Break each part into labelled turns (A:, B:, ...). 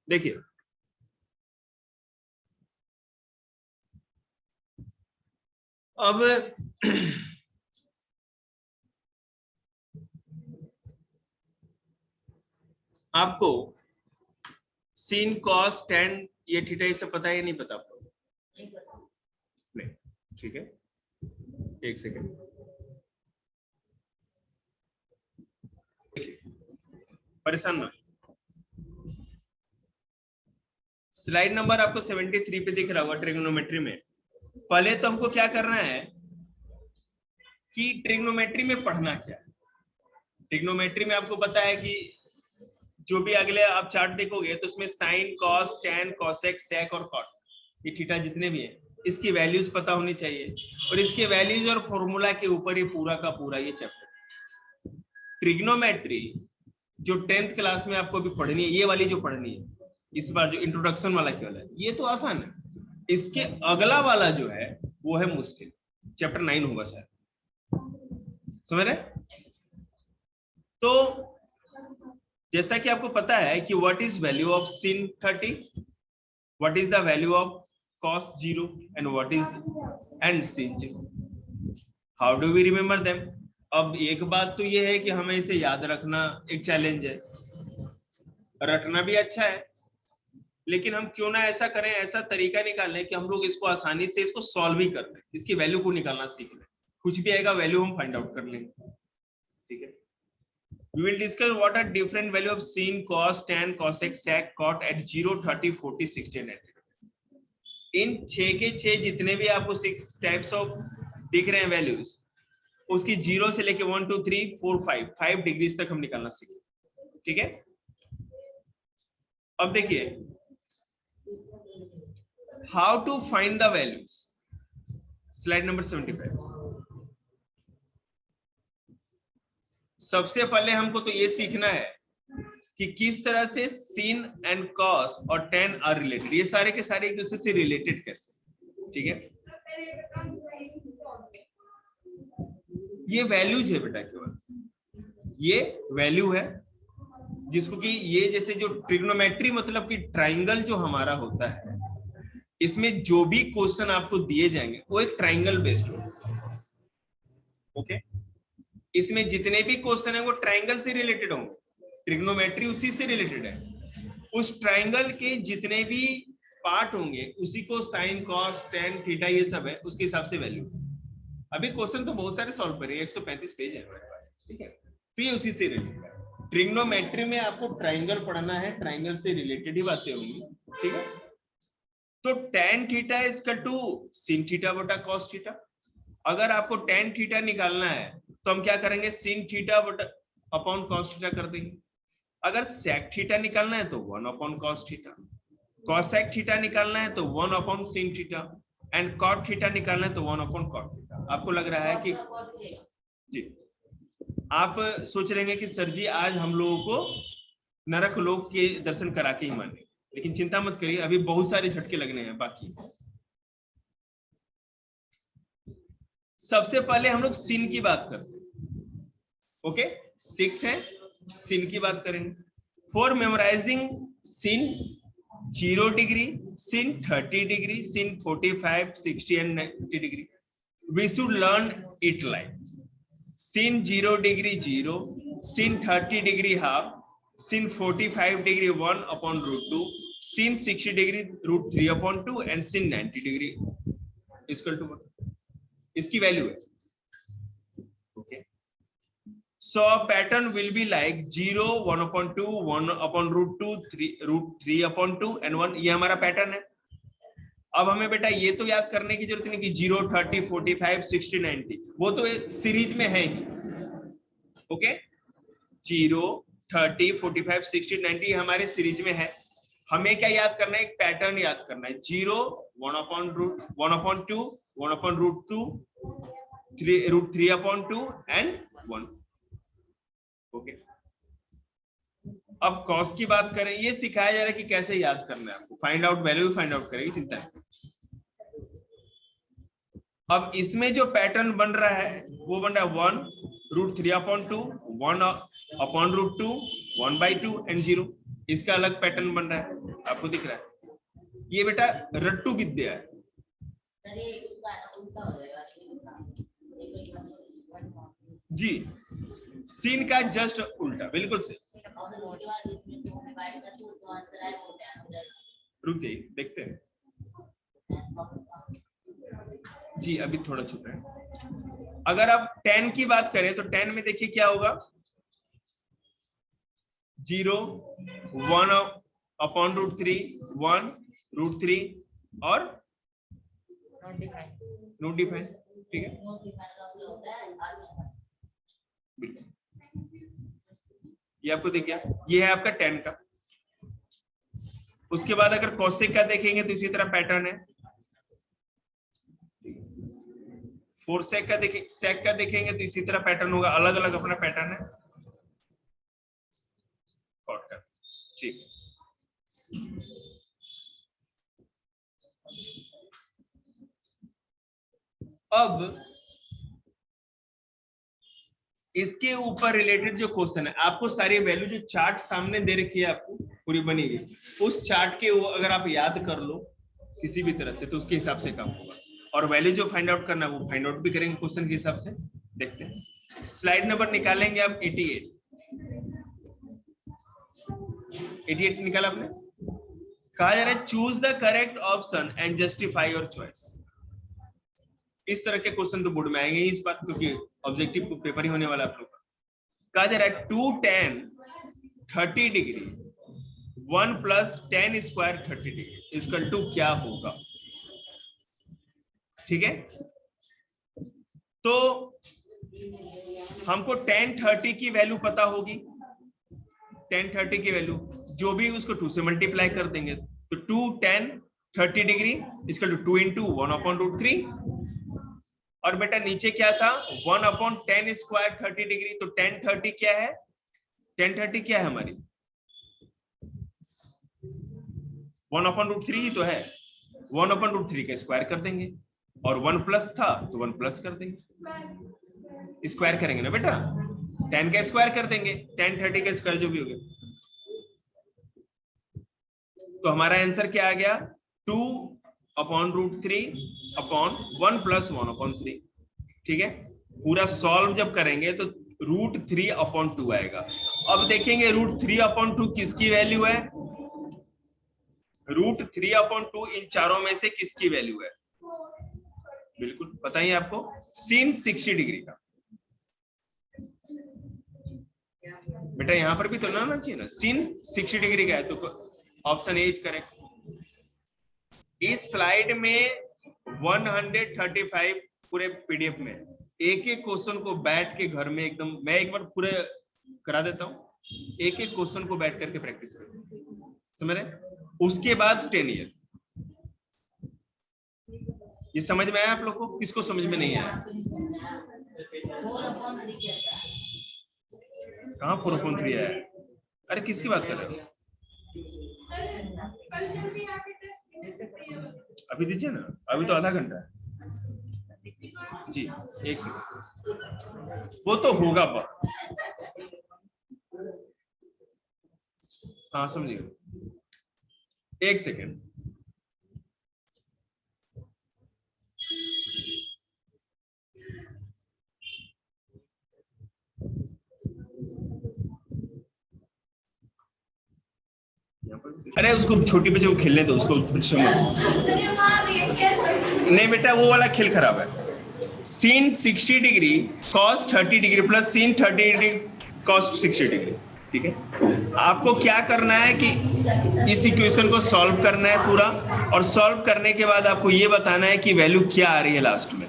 A: देखिए अब आपको sin cos tan ये थीटा ये सब पता है या नहीं पता आपको? नहीं, ठीक है, एक सेकेंड। परेशान ना, स्लाइड नंबर आपको 73 पे दिख रहा होगा ट्रिग्नोमेट्री में। पहले तो हमको क्या करना है कि ट्रिग्नोमेट्री में पढ़ना क्या है। ट्रिग्नोमेट्री में आपको पता है कि जो भी अगले आप चार्ट देखोगे तो उसमें sine cos tan cosec sec और कॉट ये थीटा जितने भी हैं इसकी वैल्यूज पता होनी चाहिए, और इसके वैल्यूज और फॉर्मूला के ऊपर ही पूरा का पूरा ये चैप्टर। ट्रिग्नोमेट्री जो 10th क्लास में आपको भी पढ़नी है, ये वाली जो पढ़नी है इस बार जो इंट्रोडक्शन वाला केवल है, ये तो आसान है। इसके अगला वाला जो है वो है मुश्किल, चैप्टर 9 होगा शायद, समझ रहे? तो जैसा कि आपको पता है कि what is value of sin 30, what is the value of cos 0 and what is and sin 0, how do we remember them? अब एक बात तो ये है कि हमें इसे याद रखना एक चैलेंज है, रटना भी अच्छा है, लेकिन हम क्यों ना ऐसा करें, ऐसा तरीका निकालें कि हम लोग इसको आसानी से इसको सॉल्व ही कर लें, इसकी वैल्यू को निकालना सीख लें, कुछ भी आएगा वैल्यू हम फाइंड आउट कर लेंगे, ठीक है? We will discuss what are different value of sin, cos, tan, cosec, sec, cot at 0, 30, 40, 60 and 90. इन 6 के 6 जितने भी आपको 6 टाइप्स ऑफ दिख रहे हैं वैल्यूज, उसकी 0 से लेके 1 2 3 4 5 डिग्रीज तक हम निकालना सीखें, ठीक है? अब देखिए how to find the values, slide number 75। सबसे पहले हमको तो ये सीखना है कि किस तरह से sin एंड cos और tan आर रिलेटेड, ये सारे के सारे एक दूसरे से रिलेटेड कैसे, ठीक है? ये वैल्यूज है बेटा, केवल ये वैल्यू है जिसको कि ये जैसे जो ट्रिग्नोमेट्री मतलब कि ट्राइंगल जो हमारा होता है, इसमें जो भी क्वेश्चन आपको दिए जाएंगे वो एक ट्राइंगल बेस्ड होगा, ओके? इसमें जितने भी क्वेश्चन है वो ट्राइंगल से रिलेटेड होंगे, ट्रिग्नोमेट्री उसी से रिलेटेड है। उस ट्राइंगल के जितने भी पार्ट होंगे उसी को साइन कॉस टेन थीटा ये सब है उसके हिसाब से वैल्यू। अभी क्वेश्चन तो बहुत सारे सॉल्व करेंगे, 135 पेज है हमारे पास, ठीक है? तो ये उसी से रिलेटेड है। ट्रिग्नोमेट्री में आपको ट्राइंगल पढ़ना है, ट्राइंगल से रिलेटेड ही बातें होंगी, ठीक है? तो tan theta is equal to sin theta बटा cos थीटा। अगर आपको टेन थीटा निकालना है तो हम क्या करेंगे, sin थीटा बटा अपॉन cos थीटा कर देंगे। अगर sec थीटा निकालना है तो 1 upon cos theta, cosec theta निकालना है तो 1 upon sin theta, and cot theta निकालना है तो 1 अपॉन cot थीटा। आपको लग रहा है कि जी आप सोच रहे हैं कि सर जी आज हम लोगों को नरक लोक के दर्शन करा के ही माने, लेकिन चिंता मत करिए, अभी बहुत सारे झटके लगने हैं बाकी। सबसे पहले हम लोग sin की बात करते हैं, ओके? 6 है, sin की बात करेंगे। For memorising sin 0 degree, sin 30 degree, sin 45, 60 and 90 degree, we should learn it like sin 0 degree 0, sin 30 degree half, sin 45 degree 1 upon root 2, sin 60 degree root 3 upon 2 and sin 90 degree equal to 1। इसकी value है, okay? So pattern will be like 0, 1 upon 2, 1 upon root 2, 3 root 3 upon 2 and 1, ये हमारा pattern है। अब हमें बेटा ये तो याद करने की जरूरत नहीं कि 0, 30, 45, 60, 90 वो तो सीरीज में है ही, ओके? 0, 30, 45, 60, 90 हमारे सीरीज में है। हमें क्या याद करना है, एक पैटर्न याद करना है। 0, 1 upon root 1 upon 2, 1 upon root 2, 3 root 3 upon 2 and 1, okay? अब कॉस की बात करें, ये सिखाया जा रहा है कि कैसे याद करना है आपको, find out value find out करेगी, चिंता नहीं। अब इसमें जो पैटर्न बन रहा है वो बन रहा है 1 root 3 upon 2, 1 upon root 2, 1/2 and 0। इसका अलग पैटर्न बन रहा है, आपको दिख रहा है। ये बेटा रट्टू विद्या है। जी, सीन का जस्ट उल्टा, बिल्कुल सही। रुक जाइए, देखते हैं। जी अभी थोड़ा छुप है। अगर आप 10 की बात करें तो 10 में देखिए क्या होगा, 0 1 अपॉन रूट 3 1 रूट 3 और नोट डिफाइन, ठीक है। ये आपको दिख गया, ये है आपका 10 का। उसके बाद अगर कोसेक का देखेंगे तो इसी तरह पैटर्न है। 4 सेक का देखेंगे, सेक का देखेंगे तो इसी तरह पैटर्न होगा, अलग अलग अपना पैटर्न है। ठीक, अब इसके ऊपर रिलेटेड जो क्वेश्चन है, आपको सारी वैल्यू जो चार्ट सामने दे रखी है आपको पूरी बनी हुई, उस चार्ट के अगर आप याद कर लो किसी भी तरह से तो उसके हिसाब से काम होगा। और वैल्यू जो फाइंड आउट करना है वो फाइंड आउट भी करेंगे क्वेश्चन के हिसाब से। देखते हैं, स्लाइड नंबर निकालेंगे आप 88 निकाला आपने। कहा जा रहा है choose the correct option and justify your choice. इस तरह के क्वेश्चन तो बोर्ड में आएंगे इस बात, क्योंकि ऑब्जेक्टिव पेपर ही होने वाला आप लोग का। कहा जा रहा है 2 tan 30 degree 1 plus tan square 30 degree equal to क्या होगा, ठीक है। तो हमको tan 30 की वैल्यू पता होगी, tan 30 की वैल्यू जो भी उसको 2 से मल्टीप्लाई कर देंगे तो 2 tan 30 degree equal to 2 into 1/√3। और बेटा नीचे क्या था 1/10 स्क्वायर 30 डिग्री, तो tan 30 क्या है, tan 30 क्या है हमारी 1/√3 ही तो है, 1/√3 का स्क्वायर कर देंगे और 1 प्लस था तो 1 प्लस कर देंगे, स्क्वायर करेंगे ना बेटा, tan का स्क्वायर कर देंगे, tan 30 का स्क्वायर जो भी हो गया। तो हमारा आंसर क्या आ गया 2/√3 अपॉन 1 प्लस 1/3, ठीक है। पूरा सॉल्व जब करेंगे तो √3/2 आएगा। अब देखेंगे √3/2 किसकी वैल्यू है, √3/2 इन चारों में से किसकी वैल्यू है, बिल्कुल पता ही आपको, sin 60 डिग्री का। बेटा यहां पर भी तो ना आना चाहिए ना, sin 60 डिग्री का है तो ऑप्शन ए इज करेक्ट। इस स्लाइड में 135 पूरे पीडीएफ में एक एक क्वेश्चन को बैठ के घर में एकदम, मैं एक बार पूरे करा देता हूं, एक एक क्वेश्चन को बैठ करके प्रैक्टिस करो, समझ रहे। उसके बाद 10 ईयर। ये समझ में आया आप लोग को, किसको समझ में नहीं आया, कहाँ 4/3 आया, अरे किसकी बात कर रहे हो, अभी दीजिए ना, अभी तो आधा घंटा है जी, एक सेकंड, वो तो होगा पर, हाँ समझिए, एक सेकंड। अरे उसको छोटी बच्चे को खेलने दो, उसको नहीं बेटा वो वाला खेल खराब है। sin 60 degree cos 30 degree plus sin 30 degree cos 60 degree, ठीक है। आपको क्या करना है कि इस इक्वेशन को सॉल्व करना है पूरा, और सॉल्व करने के बाद आपको ये बताना है कि वैल्यू क्या आ रही है लास्ट में,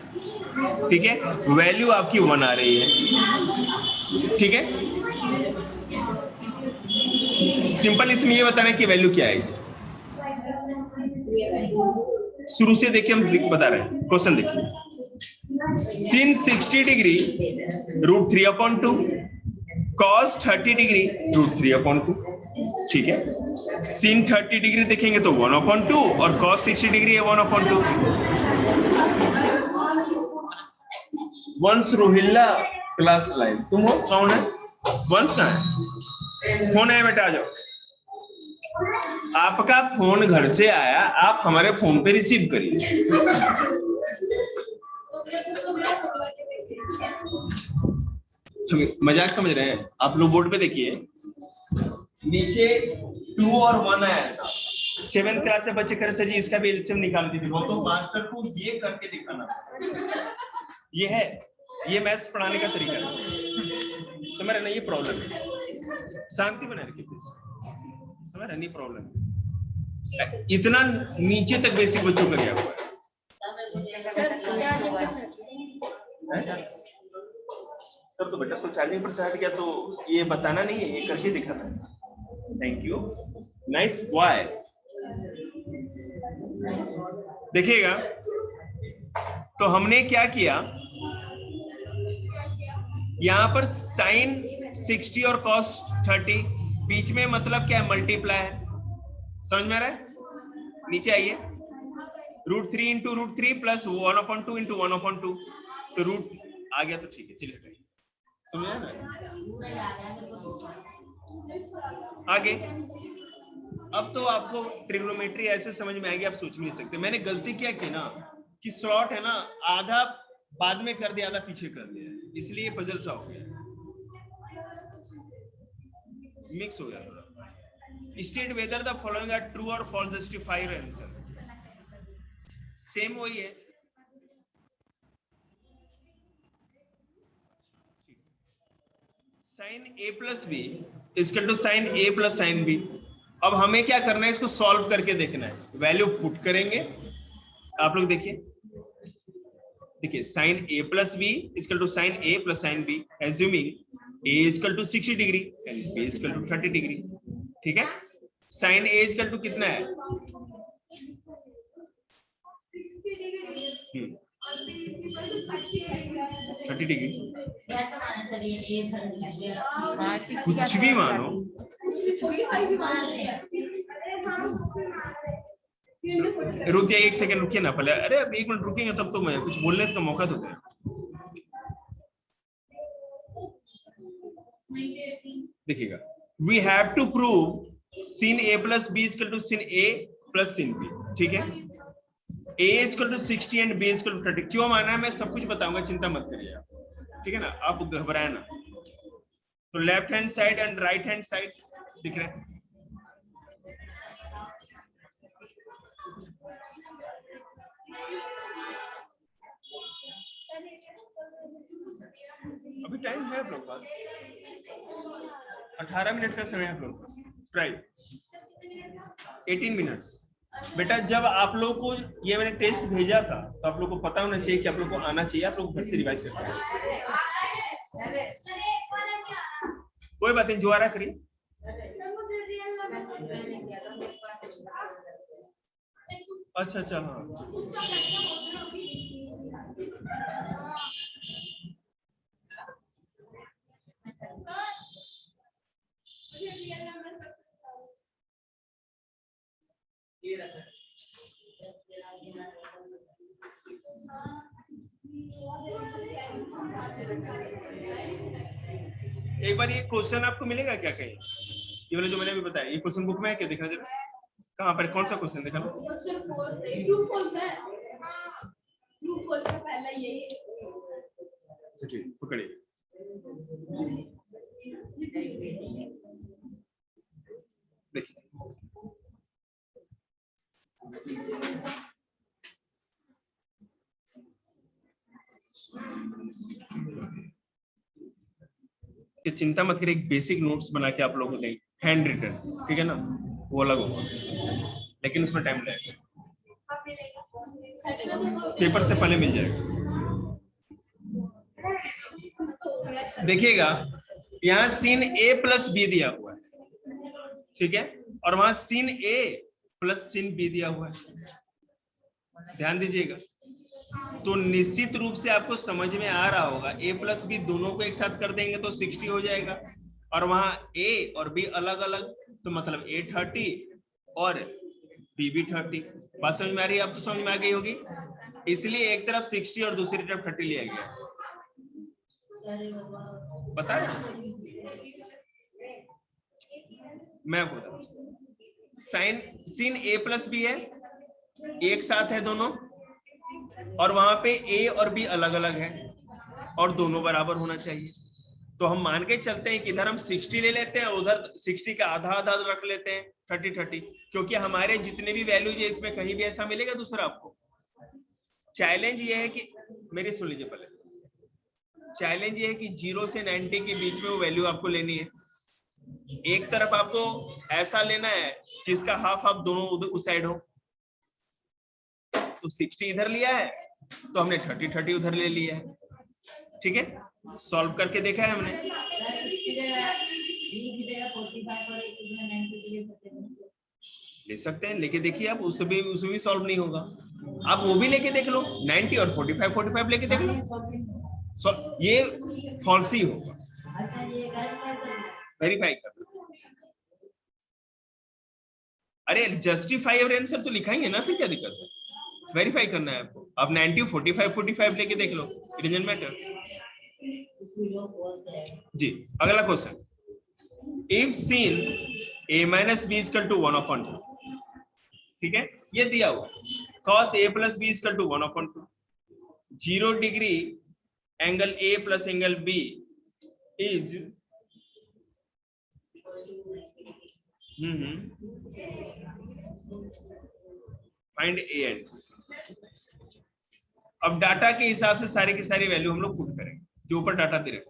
A: ठीक है। वैल्यू आपकी 1 आ रही है, ठीक है। सिंपल इसमें ये बताना है कि वैल्यू क्या आएगी। शुरू से देखिए, हम बता रहे हैं, क्वेश्चन देखिए, sin 60 डिग्री √3/2 cos 30 डिग्री √3/2, ठीक है। sin 30 डिग्री देखेंगे तो 1/2 और cos 60 डिग्री है 1/2। वंश रोहिल्ला क्लास लाइव, तुम हो, कौन है वंश, कहाँ है, फोन है बेटा, आ जाओ। आपका फोन घर से आया, आप हमारे फोन पे रिसीव करिए। मजाक समझ रहे हैं आप लोग? बोर्ड पे देखिए, नीचे 2 और 1 आया था। 7th क्लास से बच्चे कर सर जी इसका भी एलसीएम निकाल दीजिए। वो तो मास्टर को ये करके दिखाना, ये है, ये मैथ्स पढ़ाने का तरीका है। समझ रहे ना? ये प्रॉब्लम है, शांति बनाए रखिए प्लीज। समझ रहे? नहीं प्रॉब्लम, इतना नीचे तक बेसिक बच्चों का गया हुआ है। तब तो बेटा तो चार्जिंग पर से हट गया, तो ये बताना नहीं है, ये करके दिखाना है। Thank you, nice boy. देखिएगा, तो हमने क्या किया, यहां पर साइन 60 और कॉस 30, बीच में मतलब क्या है, मल्टीप्लाई है। समझ में आ रहा है? नीचे आइए, √3 इंटू √3 प्लस 1/2 इंटू 1/2, तो रूट आ गया तो ठीक है, चलिए समझ आया ना? आगे अब तो आपको ट्रिग्नोमेट्री ऐसे समझ में आएगी, आप सोच भी नहीं सकते। मैंने गलती क्या की ना, कि स्लॉट है ना, आधा बाद में कर दिया, आधा पीछे कर दिया, इसलिए पजल सा हो गया, मिक्स हो गया थोड़ा। State whether the following are true और false, justify your answer. Same वही है, sine a plus B equal to sine a plus sine B. अब हमें क्या करना है, इसको सॉल्व करके देखना है, वैल्यू पुट करेंगे। आप लोग देखिए, देखिए sine a plus B equal to sine a plus sine B, assuming a equal to 60 degree and b equal to 30 degree. ठीक है, साइन a इक्वल टू कितना है, 30 डिग्री। कुछ भी मानो, रुक जाइए, एक सेकंड रुकिए ना पहले। अरे अब 1 मिनट रुकेंगे तब तो मैं कुछ बोलने का मौका दो। देखिएगा, we have to prove sin a plus B equal to sin a plus sin b। ठीक है, a equal to 60 and b equal to 30। क्यों माना है मैं सब कुछ बताऊंगा, चिंता मत करिए आप, ठीक है ना? आप घबराए ना। तो left hand side and right hand side दिख रहे हैं। अभी टाइम है आप लोग पास, 18 मिनट का समय है आप लोग पास, राइट? 18 मिनट्स। बेटा जब आप लोग को ये मैंने टेस्ट भेजा था, तो आप लोग को पता होना चाहिए कि आप लोग को आना चाहिए, आप लोग घर से रिवाइज करते हैं। कोई बात नहीं, दोबारा करिए। अच्छा अच्छा, हाँ एक बार ये क्वेश्चन आपको मिलेगा क्या कहीं, ये वाला जो मैंने अभी बताया, ये क्वेश्चन बुक में है क्या? देखना जरा, कहाँ पर, कौन सा क्वेश्चन देखा? अच्छा ठीक, पकड़िए। देखिए, चिंता मत करिए, एक बेसिक नोट्स बना के आप लोगों को देंगे, हैंड रिटन, ठीक है ना? वो अलग होगा, लेकिन उसमें टाइम लगेगा, पेपर से पहले मिल जाएगा। देखिएगा, यहाँ sin a प्लस बी दिया हुआ है, ठीक है, और वहां sin a plus sin b दिया हुआ है, ध्यान दीजिएगा। तो निश्चित रूप से आपको समझ में आ रहा होगा, a प्लस बी दोनों को एक साथ कर देंगे तो 60 हो जाएगा, और वहां a और b अलग अलग, तो मतलब a 30 और b भी 30। बात समझ में आ रही है? अब तो समझ में आ गई होगी, इसलिए एक तरफ 60 और दूसरी तरफ 30 लिया गया। बता मैं बोला sine sin a plus B है, एक साथ है दोनों, और वहां पे a और b अलग अलग है और दोनों बराबर होना चाहिए। तो हम मान के चलते हैं कि इधर हम 60 ले लेते हैं, उधर 60 का आधा आधा रख लेते हैं, 30-30, क्योंकि हमारे जितने भी वैल्यूज है इसमें कहीं भी ऐसा मिलेगा दूसरा आपको। चैलेंज ये है कि मेरी सुन लीजिए पहले, चैलेंज ये है कि 0 से 90 के बीच में वो वैल्यू आपको लेनी है। एक तरफ आपको ऐसा लेना है जिसका हाफ हाफ दोनों उधर उस साइड हो। तो 60 इधर लिया है तो हमने 30-30 उधर ले लिया है। ठीक है, सॉल्व करके देखा है हमने। ले सकते हैं, लेके देखिए आप, उसमें भी सॉल्व नहीं होगा। आप वो भी लेके देख लो, 90 और 45 लेके देख लो, ये फॉल्स ही होगा। वेरीफाई कर लो। अरे जस्टिफाई और आंसर तो लिखाएंगे ना, फिर क्या दिक्कत है, वेरीफाई करना है आपको। आप 90 45 लेके देख लो, इट डजंट मैटर। जी, अगला question, if sin a minus b is equal to 1/2, ठीक है, ये दिया हुआ cos a plus b is equal to 1/2, 0 degree angle a plus angle b is find a and अब डाटा के हिसाब से सारी की सारी वैल्यू हम लोग पुट करेंगे जो ऊपर डाटा दे रहे हैं।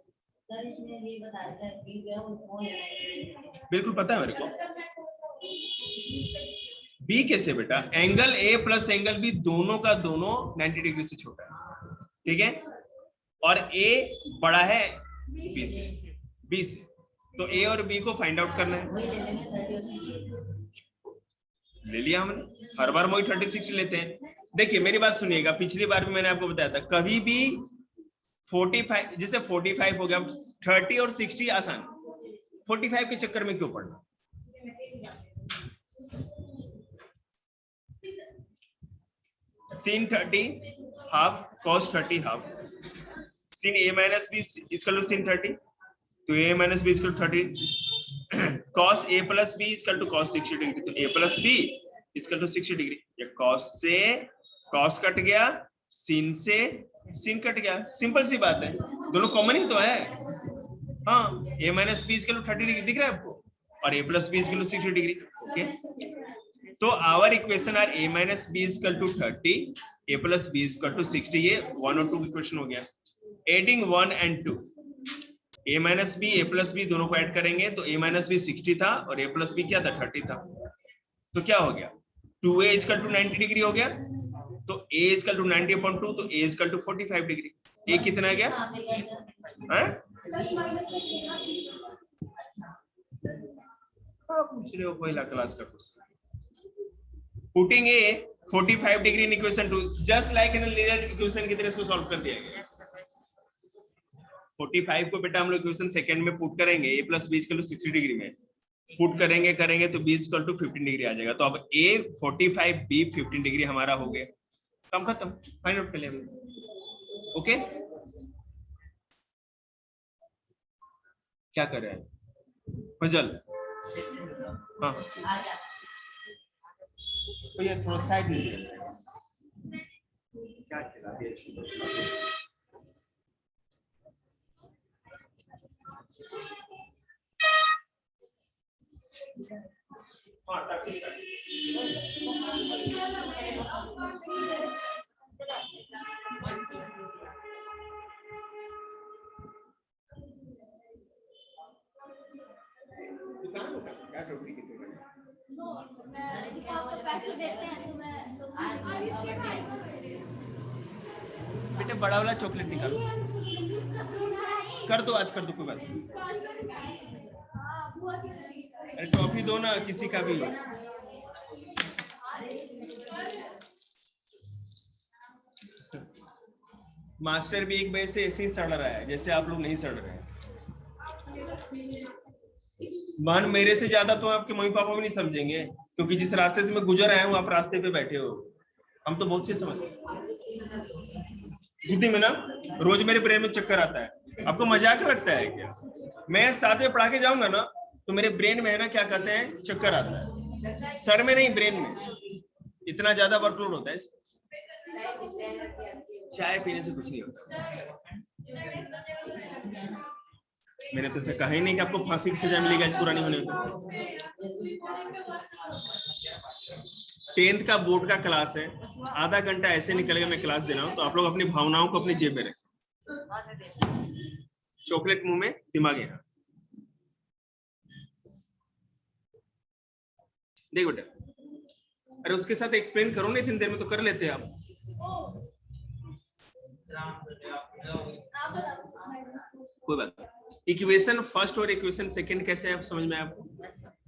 A: बिल्कुल पता है मेरे को। बी कैसे बेटा, angle A plus angle B दोनों का दोनों 90 डिग्री से छोटा है, ठीक है, और ए बड़ा है बी से, तो ए और बी को फाइंड आउट करना है। ले लिया हमने, हर बार वही 30-60 लेते हैं। देखिए मेरी बात सुनिएगा, पिछली बार भी मैंने आपको बताया था, कभी भी 45, जैसे 45 हो गया, 30 और 60 आसान, 45 के चक्कर में क्यों पड़ना। sin 30 half cos 30 half, sin a minus b is equal to sin 30, तो a minus b is equal to 30, cos a plus b is equal to cos 60 degree, तो a plus b is equal to 60 degree. ये cos से cos cut गया, sin से sin cut गया, simple सी बात है, दोनों कॉमन ही तो है। हाँ, a minus b is equal to 30 degree दिख रहा है आपको, और a plus b is equal to 60 degree. Okay, तो our equation are a minus b is equal to 30, a plus b is equal to 60, ये 1 और 2 की क्वेश्चन हो गया। Adding 1 and 2, a minus b a plus b दोनों को add करेंगे तो a minus b 60 था और a plus b क्या था, 30 था, तो क्या हो गया, 2a is equal to 90 degree हो गया, तो a is equal to 90/2, तो a is equal to 45 degree. a कितना गया, पूछ रहे हो पहला क्लास का question. Putting a 45 degree in equation 2, just like in a linear equation की तरह इसको सॉल्व कर दिया गया। 45 को बेटा हम लोग इक्वेशन सेकंड में पुट करेंगे, a plus b is equal to 60 degree में पुट करेंगे तो b is equal to 15 degree आ जाएगा। तो अब a 45, b 15 डिग्री हमारा हो गया, काम खत्म, फाइंड आउट कर लिया हमने। ओके, क्या कर रहे हैं फजल? हाँ, तो ये थोड़ा साइड में क्या खिला दिया, हाँ दुकान होगा क्या टोकरी की दुकान, पैसे देते हैं तो मैं बेटे बड़ा वाला चॉकलेट निकालो, कर दो आज, कर दो, कोई बात नहीं। अरे टॉफी दो ना, किसी का भी हो। मास्टर भी एक बजे से ऐसे ही सड़ रहा है जैसे आप लोग नहीं सड़ रहे हैं। मान मेरे से ज्यादा तो आपके मम्मी पापा भी नहीं समझेंगे, क्योंकि जिस रास्ते से मैं गुजर आया हूँ आप रास्ते पे बैठे हो, हम तो बहुत चीज समझते हैं। बुद्धि में ना रोज मेरे ब्रेन में चक्कर आता है, आपको मजाक लगता है क्या? मैं साथ में पढ़ा के जाऊंगा ना तो मेरे ब्रेन में है ना क्या कहते हैं, चक्कर आता है। सर में नहीं, ब्रेन में। इतना ज्यादा वर्कलोड होता है। चाय पीने से कुछ नहीं होता। मैंने तो कहा ही नहीं कि आपको फांसी की सजा मिलेगी आज पूरा नहीं होने को। 10th का बोर्ड का क्लास है, आधा घंटा ऐसे निकलेगा मैं क्लास दे रहा हूँ, तो आप लोग अपनी भावनाओं को अपनी जेब में रखें। चॉकलेट मुंह में, दिमाग यहाँ। देख बेटा, अरे उसके साथ एक्सप्लेन करो ना, इतनी देर में तो कर लेते आप। कोई बात नहीं। इक्वेशन फर्स्ट और इक्वेशन सेकंड कैसे आप समझ में आपको?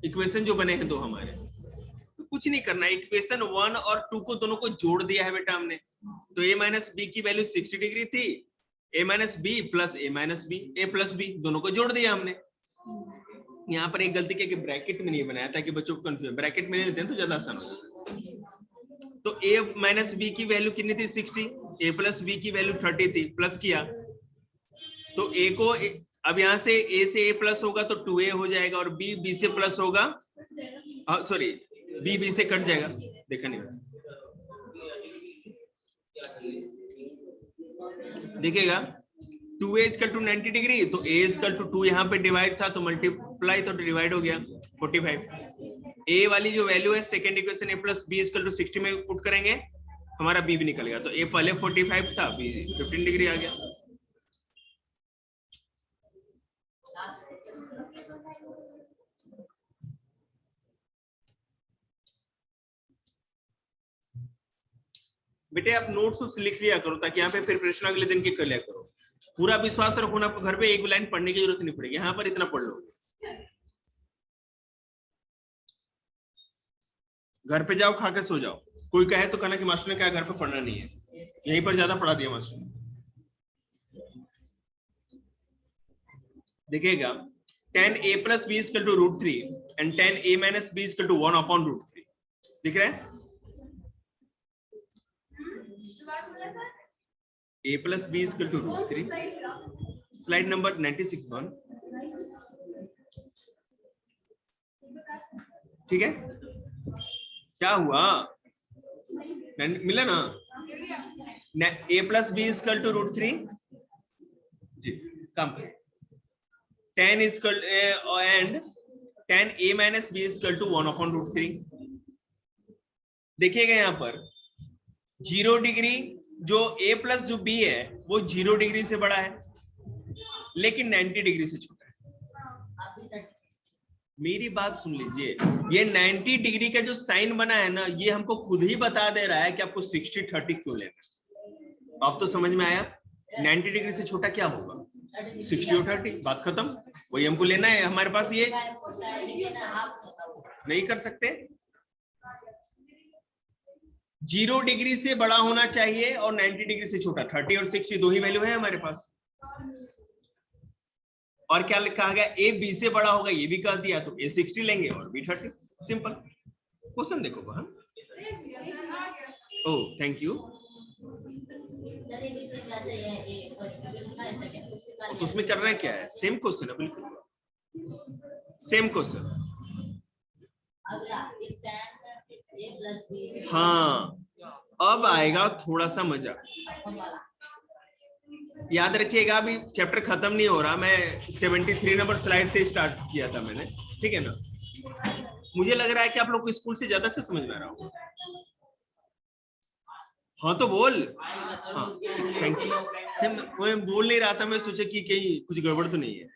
A: इक्वेशन जो बने हैं दो हमारे, तो कुछ नहीं करना है। इक्वेशन 1 और 2 को दोनों को जोड़ दिया है बेटा हमने। तो a माइनस बी की वैल्यू 60 डिग्री थी, a minus B plus a minus B, a plus B दोनों को जोड़ दिया हमने। यहाँ पर एक गलती क्या कि ब्रैकेट में नहीं बनाया ताकि बच्चों को कंफ्यूज, ब्रैकेट में ले लेते हैं तो ज्यादा आसान हो जाता है। तो a माइनस बी की वैल्यू कितनी थी? 60, a प्लस बी की वैल्यू 30 थी, प्लस किया तो a को अब यहां से a से a प्लस होगा तो 2a हो जाएगा, और b b से प्लस होगा, सॉरी b b से कट जाएगा, देखा नहीं देखिएगा। 2a इक्वल टू 90 डिग्री, तो a इक्वल टू 2 यहाँ पे डिवाइड था तो मल्टीप्लाई तो डिवाइड हो गया 45। a वाली जो वैल्यू है second equation a plus B equal to 60 में पुट करेंगे, हमारा b भी निकल गया। तो a पहले 45 था, b 15 डिग्री आ गया। बेटे आप नोट्स लिख लिया करो ताकि यहाँ पे प्रिपरेशन अगले दिन की कर लिया करो। पूरा विश्वास रखो ना, आपको घर पे एक लाइन पढ़ने की जरूरत नहीं पड़ेगी, यहाँ पर इतना पढ़ लो। घर पे जाओ, खा के सो जाओ। कोई कहे तो कहना कि मास्टर ने कहा घर पे पढ़ना नहीं है, यहीं पर ज्यादा पढ़ा दिया मास्टर ने। देखिएगा, tan a plus B equal to √3 and tan a minus B equal to 1/√3 दिख रहा है। a plus B equal to √3, slide number 96 1, ठीक है। क्या हुआ, मिला ना? a plus B equal to √3 जी, काम करें। tan equal and tan a minus B equal to 1/√3। देखिएगा यहाँ पर 0 डिग्री, जो a प्लस जो b है वो 0 डिग्री से बड़ा है लेकिन 90 डिग्री से छोटा है। मेरी बात सुन लीजिए, ये 90 डिग्री का जो साइन बना है ना, ये हमको खुद ही बता दे रहा है कि आपको 60-30 क्यों लेना। अब तो समझ में आया 90 डिग्री से छोटा क्या होगा, 60 और 30, बात खत्म। वही हमको लेना है, हमारे पास ये नहीं कर सकते। 0 डिग्री से बड़ा होना चाहिए और 90 डिग्री से छोटा। 30 और 60 दो ही वैल्यू है हमारे पास। और क्या लिखा गया, a b से बड़ा होगा, ये भी कह दिया, तो a 60 लेंगे और b 30। सिंपल क्वेश्चन देखो वहां। Oh thank you. तो उसमें करना है क्या है, सेम क्वेश्चन है, बिल्कुल सेम क्वेश्चन। हाँ अब आएगा थोड़ा सा मजा। याद रखिएगा अभी चैप्टर खत्म नहीं हो रहा, मैं 73 नंबर स्लाइड से स्टार्ट किया था मैंने, ठीक है ना। मुझे लग रहा है कि आप लोग को स्कूल से ज्यादा अच्छा समझ में आ रहा हो। हाँ तो बोल। हाँ थैंक यू। मैं बोल नहीं रहा था, मैं सोचा कि कहीं कुछ गड़बड़ तो नहीं है।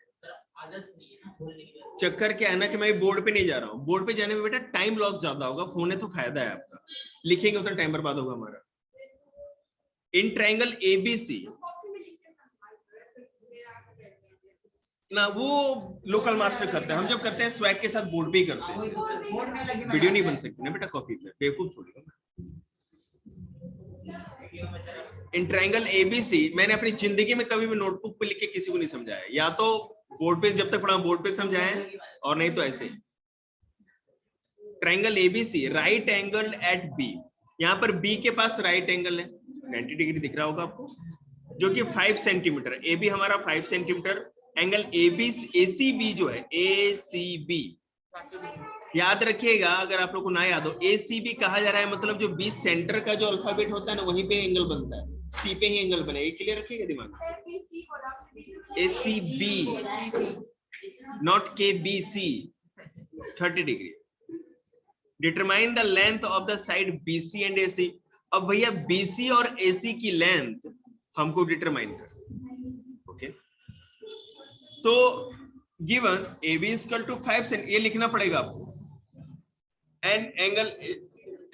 A: चक्कर क्या है ना कि मैं बोर्ड पे नहीं जा रहा हूँ, बोर्ड पे जाने में बेटा टाइम लॉस ज्यादा होगा, फोन है तो फायदा है आपका, लिखेंगे उतना टाइम बर्बाद होगा हमारा। इन ट्रायंगल एबीसी ना, वो लोकल मास्टर करते हैं, हम जब करते हैं स्वैग के साथ बोर्ड पे ही करते हैं। वीडियो नहीं बन सकती ना बेटा कॉपी पे, बेवकूफ छोड़िएगा। इन ट्रायंगल एबीसी मैंने अपनी जिंदगी में कभी भी नोटबुक पे लिख के किसी को नहीं समझाया, या तो बोर्ड पे जब तक पढ़ा बोर्ड पे समझाए और नहीं तो ऐसे। Triangle ABC right angle at B, यहाँ पर बी के पास राइट एंगल है 90 डिग्री दिख रहा होगा आपको, जो कि 5 सेंटीमीटर। ए बी हमारा 5 सेंटीमीटर, एंगल एबी एसीबी जो है एसीबी याद रखिएगा, अगर आप लोग को ना याद हो, ACB कहा जा रहा है, मतलब जो बीच सेंटर का जो अल्फाबेट होता है ना, वहीं पे एंगल बनता है, सी पे ही एंगल बनेगा। क्लियर रखिएगा दिमाग में। ACB not KBC, 30 degree. Determine the length of the side BC and AC। अब भैया BC और AC की लेंथ हमको डिटरमाइन कर। ओके, तो given AB equal to 5 cent, ये लिखना पड़ेगा आपको, and angle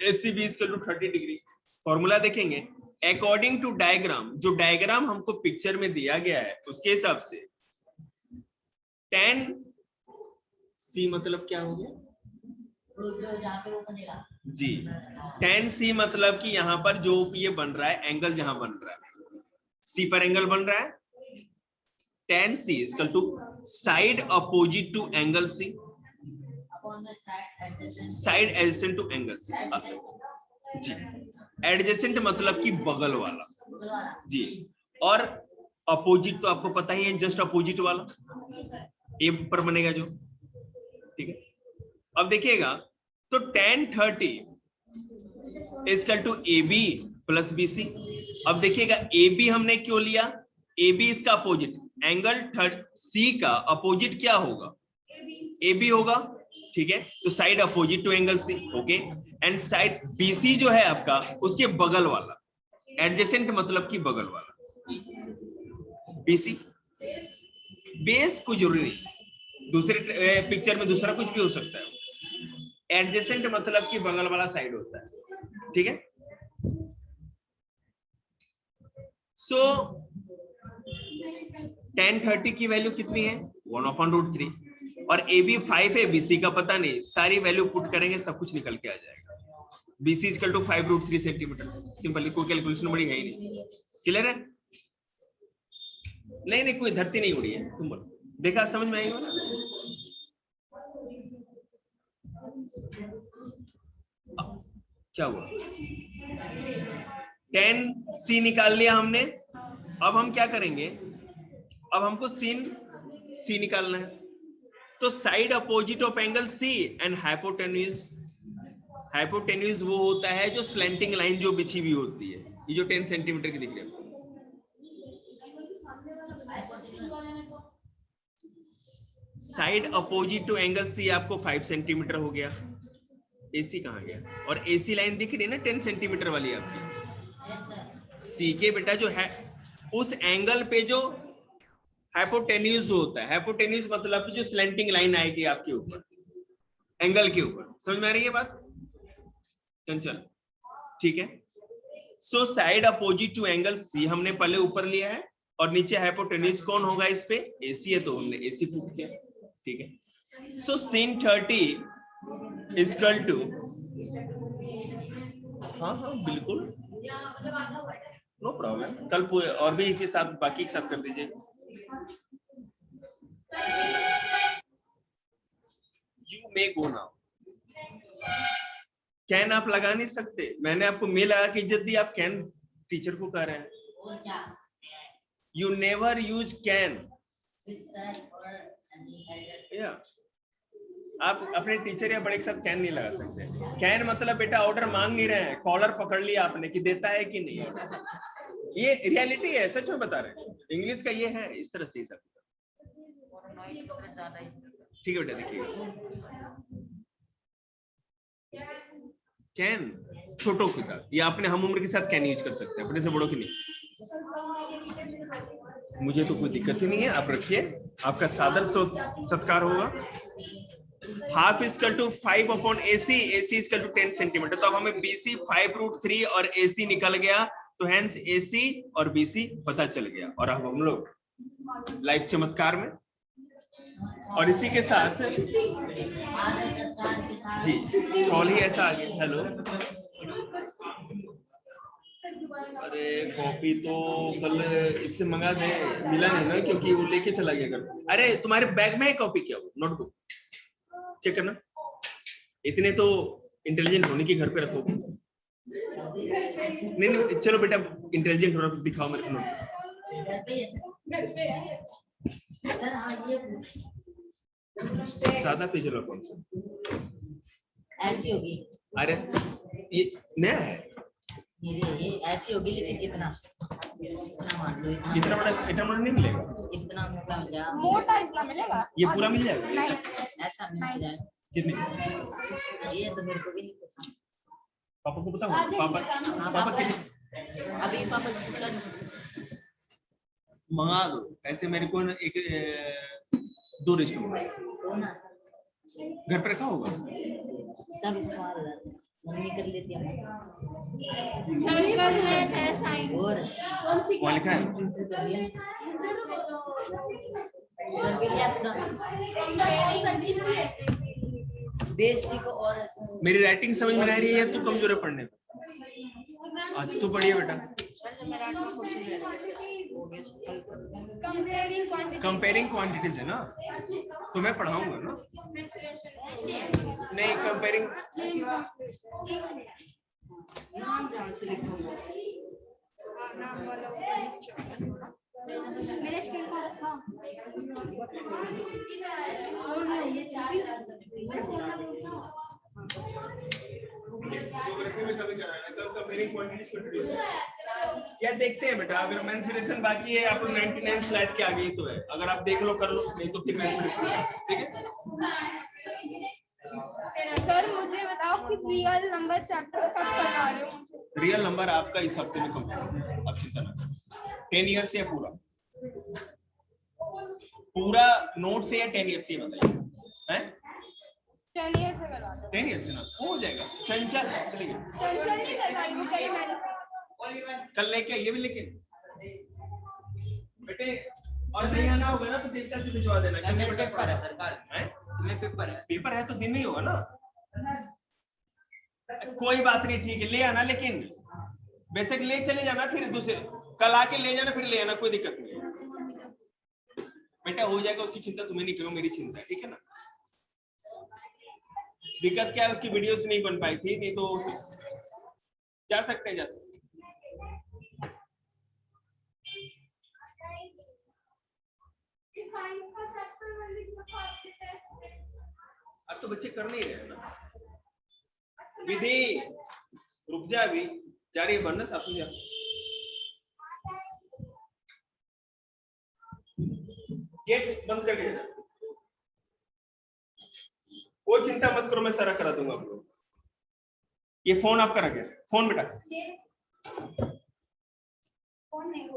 A: ACB equal to 30 degree. Formula देखेंगे अकॉर्डिंग टू डायग्राम, जो डायग्राम हमको पिक्चर में दिया गया है उसके हिसाब से tan C मतलब क्या हो गया जी, tan C मतलब कि यहां पर जो ये बन रहा है एंगल, जहां बन रहा है C पर एंगल बन रहा है, tan C equal to side opposite to angle C, side adjacent to angle C जी। एडजेसेंट मतलब कि बगल वाला जी, और अपोजिट तो आपको पता ही है, जस्ट अपोजिट वाला ए पर बनेगा जो, ठीक है। अब देखिएगा, तो tan 30 equal to AB plus BC। अब देखिएगा AB हमने क्यों लिया, AB इसका अपोजिट, एंगल C का अपोजिट क्या होगा, AB होगा, ठीक है। तो side opposite to angle C, okay. And side BC जो है आपका, उसके बगल वाला, एडजेसेंट मतलब कि बगल वाला BC। बेस कुछ जरूरी नहीं, दूसरे पिक्चर में दूसरा कुछ भी हो सकता है, एडजेसेंट मतलब कि बगल वाला साइड होता है, ठीक है। सो tan 30 की वैल्यू कितनी है 1/√3, और AB 5 है, BC का पता नहीं, सारी वैल्यू पुट करेंगे सब कुछ निकल के आ जाएगा। BC equal to 5√3 centimetre, simply, कोई कैलकुलेशन बड़ी है ही नहीं। क्लियर है? नहीं कोई धरती नहीं उड़ी है, तुम बोलो, देखा समझ में आई हो ना? क्या हुआ, tan C निकाल लिया हमने। अब हम क्या करेंगे, अब हमको sin C निकालना है, तो side opposite of angle C and hypotenuse, hypotenuse वो होता है जो स्लैंटिंग लाइन जो बिछी हुई होती है, ये जो 10 सेंटीमीटर की दिख रही है। Side opposite to angle C आपको 5 सेंटीमीटर हो गया, AC कहाँ गया, और AC लाइन दिख रही है ना 10 सेंटीमीटर वाली आपकी, C के बेटा जो है उस एंगल पे जो हाइपोटेन्यूज होता है, हाइपोटेन्यूज मतलब कि जो स्लैंटिंग लाइन आएगी आपके ऊपर एंगल के ऊपर। समझ में आ रही है बात? चंचल, ठीक है। So side opposite to angle C हमने पहले ऊपर लिया है, और नीचे हाइपोटेन्यूज कौन होगा इस पे, AC है, तो हमने AC पुट किया, ठीक है। सो sin 30 इक्वल टू, हाँ बिल्कुल, नो प्रॉब्लम, कल और भी के साथ, बाकी के साथ कर दीजिए। You may go now, can आप लगा नहीं सकते, मैंने आपको मेल लगा के इज्जत दी, आप कैन टीचर को कह रहे हैं। यू नेवर यूज कैन, आप अपने टीचर या बड़े के साथ कैन नहीं लगा सकते। कैन मतलब बेटा ऑर्डर मांग नहीं रहे हैं, कॉलर पकड़ लिया आपने कि देता है कि नहीं ऑर्डर, ये रियलिटी है, सच में बता रहे हैं, इंग्लिश का ये है, इस तरह से ही सब। ठीक है बेटा, देखिए कैन छोटों के साथ या अपने हम उम्र के साथ कैन यूज कर सकते हैं, अपने से बड़ों की नहीं। मुझे तो कोई दिक्कत ही नहीं है, आप रखिए, आपका सादर सत्कार होगा। Half equal to 5/AC, AC equal to 10 centimetre, तो अब हमें BC 5√3 और AC निकल गया, तो हेंस AC और BC पता चल गया। और अब हम लोग लाइव चमत्कार में, और इसी के साथ जी कॉल ही ऐसा आ गया, हेलो, अरे कॉपी तो कल इससे मंगा दे, मिला नहीं ना, क्योंकि वो लेके चला गया घर। अरे तुम्हारे बैग में है कॉपी, क्या वो नोटबुक चेक करना, इतने तो इंटेलिजेंट होने की घर पे रखोगे। नहीं चलो बेटा, इंटेलिजेंट होना तो दिखाओ मेरे को नोटबुक। सादा पेज लो कौन सा,
B: ऐसी होगी।
A: अरे ये नया है,
B: ये ऐसी होगी लेकिन इतना मान लो,
A: इतना बड़ा नहीं मिलेगा,
B: इतना मोटा मिल जाएगा।
C: मोटा इतना मिलेगा?
A: ये पूरा मिल जाएगा?
C: नहीं,
B: ऐसा मिल जाएगा।
A: कितने?
B: ये तो मेरे को भी नहीं पता।
A: पापा को बताऊं? पापा कितने
B: अभी पापा
A: मंगा दो ऐसे, मेरे को ना एक 2 रिश्ते मंगा घर पे रखा होगा।
B: सब इस्तेमाल हो जाते हैं, मम्मी कर लेती है। और
A: वहाँ लिखा है
B: बेसिक और
A: मेरी राइटिंग समझ में आ रही है या तू कमजोर है पढ़ने में? आज तो पढ़िए बेटा। कंपेयरिंग क्वांटिटीज है ना, तो मैं पढ़ाऊंगा ना। नहीं कंपेयरिंग,
C: मैंने स्क्रीन को रखा।
A: ज्योग्राफी में कभी कराना तो कंपेयरिंग क्वांटिटीज कंट्रीब्यूशन या देखते हैं बेटा। अगर मेंसुरेशन बाकी है, आप 99 स्लाइड के आगे ही तो है, अगर आप देख लो कर लो, नहीं तो फिर मेंसुरेशन, ठीक है।
C: सर मुझे बताओ कि रियल नंबर चैप्टर कब पढ़ा रहे हो?
A: रियल नंबर आपका इस हफ्ते में कंप्लीट, आप चिंता ना करो। 10 ईयर से या पूरा नोट से या 10 ईयर से बताइए, हैं?
C: 10 ईयर से करवा दो।
A: 10 ईयर से ना हो जाएगा। चंचल चलिए,
C: चंचल नहीं करवा रही, मुझे मैंने
A: कल लेके आइए भी, लेकिन बेटे और नहीं आना होगा ना तो देवता से भिजवा देना।
B: पेपर है सरकार,
A: पेपर है तो दिन नहीं होगा ना, कोई बात नहीं, ठीक है ले आना, लेकिन बेशक ले चले जाना, फिर दूसरे कल आके ले जाना, फिर ले आना, कोई दिक्कत नहीं है बेटा, हो जाएगा। उसकी चिंता तुम्हें नहीं करो, मेरी चिंता है, ठीक है ना। दिक्कत क्या है, उसकी वीडियोस नहीं बन पाई थी, नहीं तो जा सकते हैं, जा सकते हैं। अब तो बच्चे कर नहीं रहे ना विधि, रुक जा, अभी जा रही है बनना, साथ में जा। गेट बंद करके जाना, कोई चिंता मत करो, मैं सारा करा दूंगा आपको। ये फोन आपका रखे, फोन बेटा,
C: फोन नहीं